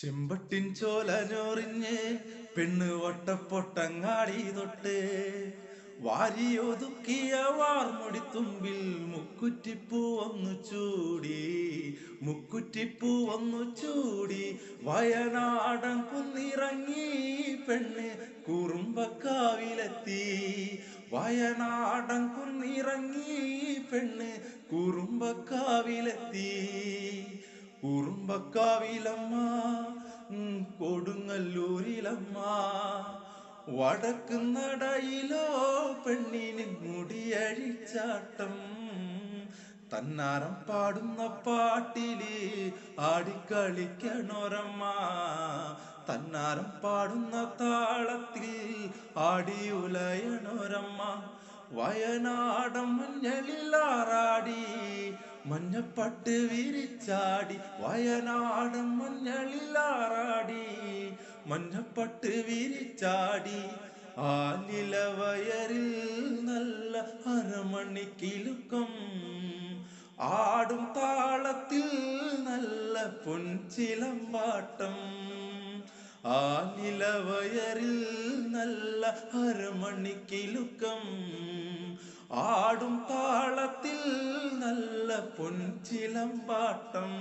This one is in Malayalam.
ചെമ്പട്ടിൻ ചോല ഞൊറിഞ്ഞ് പെണ്ണ് വട്ടപ്പൊട്ടങ്ങാടി തൊട്ട് വാരിയൊതുക്കിയ വാർമുടിത്തുമ്പിൽ മുക്കുറ്റിപ്പൂ ഒന്നു ചൂടി മുക്കുറ്റിപ്പൂ ഒന്നു ചൂടി വയനാടൻ കുന്നിറങ്ങി പെണ്ണ് കുറുമ്പക്കാവിലെത്തി വയനാടൻ കുന്നിറങ്ങി പെണ്ണ് കുറുമ്പക്കാവിലെത്തി കുറുമ്പക്കാവിലമ്മ കൊടുങ്ങല്ലൂരിലമ്മ വടക്ക് നടയിലോ പെണ്ണിന് മുടിയഴിച്ചാട്ടം തന്നാരം പാടുന്ന പാട്ടില് ആടിക്കളിക്കണോരമ്മ തന്നാരം പാടുന്ന താളത്തിൽ ആടിയുലയണോരമ്മ വയനാടൻ മഞ്ഞളിലാറാടി മഞ്ഞപ്പട്ട് വിരിച്ചാടി വയനാടൻ മഞ്ഞളിലാറാടി മഞ്ഞപ്പട്ട് വിരിച്ചാടി ആലിലവയറിൽ നല്ല അരമണിക്കിലുക്കം ആടും താളത്തിൽ നല്ല പൊൻചിലമ്പാട്ടം ആലിലവയറിൽ നല്ല അരമണിക്കിലുക്കം ആടും താളത്തിൽ നല്ല പൊൻചിലമ്പാട്ടം